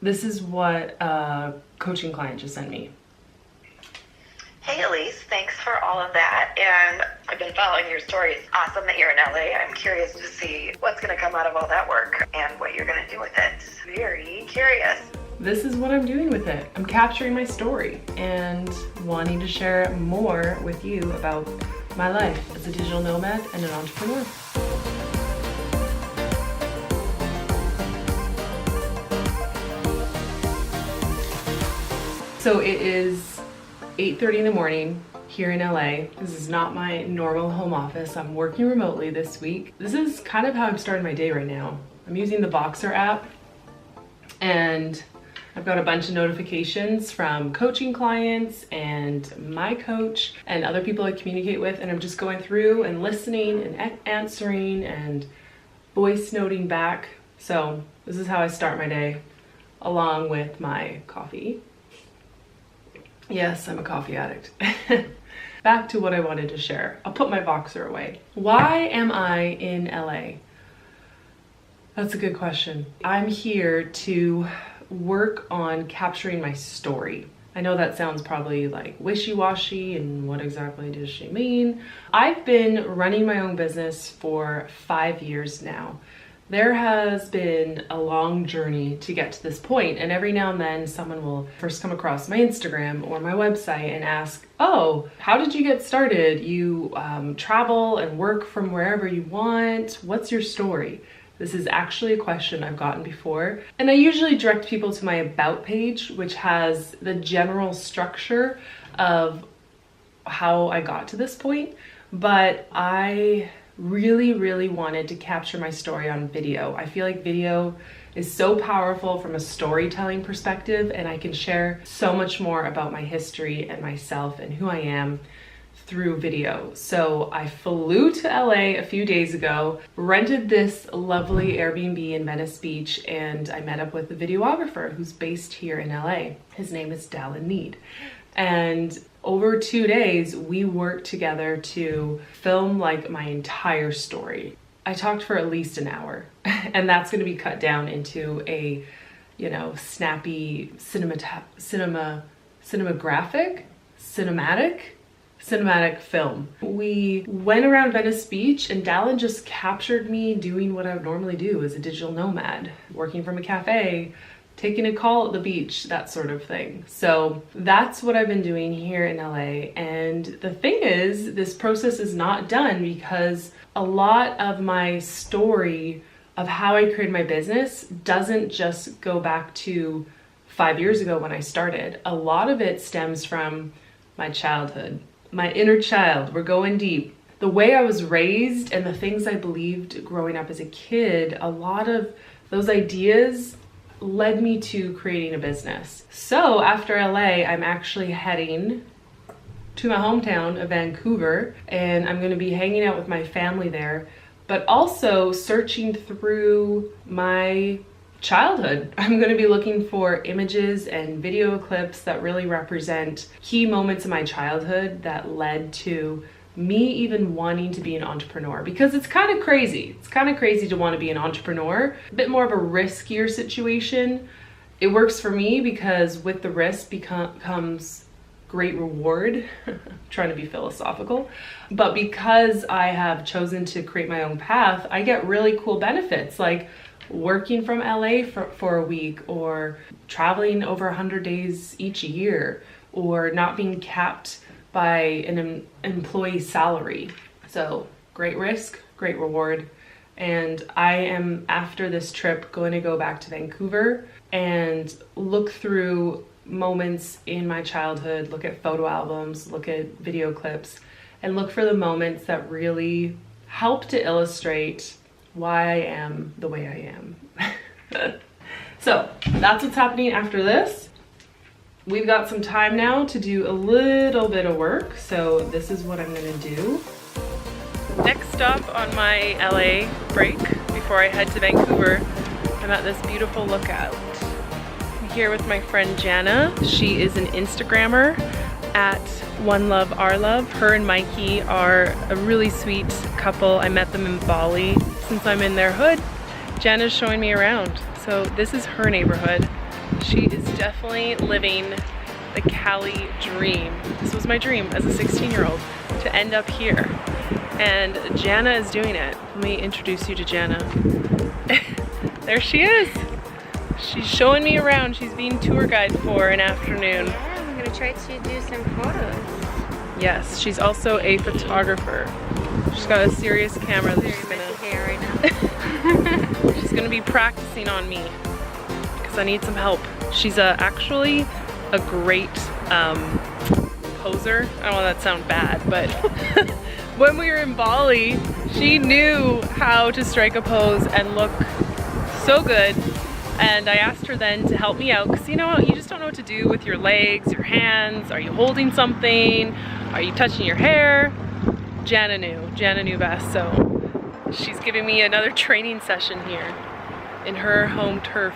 This is what a coaching client just sent me. Hey Elise, thanks for all of that. And I've been following your stories. Awesome that you're in LA. I'm curious to see what's going to come out of all that work and what you're going to do with it. Very curious. This is what I'm doing with it. I'm capturing my story and wanting to share more with you about my life as a digital nomad and an entrepreneur. So it is 8:30 in the morning here in LA. This is not my normal home office. I'm working remotely this week. This is kind of how I'm starting my day right now. I'm using the Voxer app and I've got a bunch of notifications from coaching clients and my coach and other people I communicate with, and I'm just going through and listening and answering and voice noting back. So this is how I start my day, along with my coffee. Yes, I'm a coffee addict. Back to what I wanted to share. I'll put my Voxer away. Why am I in LA? That's a good question. I'm here to work on capturing my story. I know that sounds probably like wishy-washy, and what exactly does she mean? I've been running my own business for 5 years now. There has been a long journey to get to this point, and every now and then someone will first come across my Instagram or my website and ask, oh, how did you get started? You travel and work from wherever you want. What's your story? This is actually a question I've gotten before, and I usually direct people to my About page, which has the general structure of how I got to this point, but I really wanted to capture my story on video. I feel like video is so powerful from a storytelling perspective, and I can share so much more about my history and myself and who I am through video. So I flew to LA a few days ago, rented this lovely Airbnb in Venice Beach, and I met up with a videographer who's based here in LA. His name is Darma. And over 2 days, we worked together to film like my entire story. I talked for at least an hour, and that's going to be cut down into a, snappy cinematic film. We went around Venice Beach, and Dallin just captured me doing what I would normally do as a digital nomad, working from a cafe, taking a call at the beach, that sort of thing. So that's what I've been doing here in LA. And the thing is, this process is not done, because a lot of my story of how I created my business doesn't just go back to 5 years ago when I started. A lot of it stems from my childhood, my inner child. We're going deep. The way I was raised and the things I believed growing up as a kid, a lot of those ideas led me to creating a business. So after LA, I'm actually heading to my hometown of Vancouver, and I'm going to be hanging out with my family there, but also searching through my childhood. I'm going to be looking for images and video clips that really represent key moments in my childhood that led to me even wanting to be an entrepreneur, because it's kind of crazy. It's kind of crazy to want to be an entrepreneur. A bit more of a riskier situation. It works for me because with the risk comes great reward. I'm trying to be philosophical. But because I have chosen to create my own path, I get really cool benefits, like working from LA for a week, or traveling over 100 days each year, or not being capped by an employee salary. So great risk, great reward. And I am, after this trip, going to go back to Vancouver and look through moments in my childhood, look at photo albums, look at video clips, and look for the moments that really help to illustrate why I am the way I am. So that's what's happening after this. We've got some time now to do a little bit of work, so this is what I'm gonna do. Next stop on my LA break before I head to Vancouver, I'm at this beautiful lookout. I'm here with my friend Jana. She is an Instagrammer at One Love Our Love. Her and Mikey are a really sweet couple. I met them in Bali. Since I'm in their hood, Jana's showing me around. So this is her neighborhood. She is definitely living the Cali dream. This was my dream as a 16-year-old, to end up here. And Jana is doing it. Let me introduce you to Jana. There she is. She's showing me around. She's being tour guide for an afternoon. Yeah, I'm gonna try to do some photos. Yes, she's also a photographer. She's got a serious camera that she's gonna... hair right now. She's gonna be practicing on me because I need some help. She's actually a great poser. I don't want that to sound bad, but when we were in Bali, she knew how to strike a pose and look so good. And I asked her then to help me out because you know, you just don't know what to do with your legs, your hands. Are you holding something? Are you touching your hair? Jana knew best. So she's giving me another training session here in her home turf.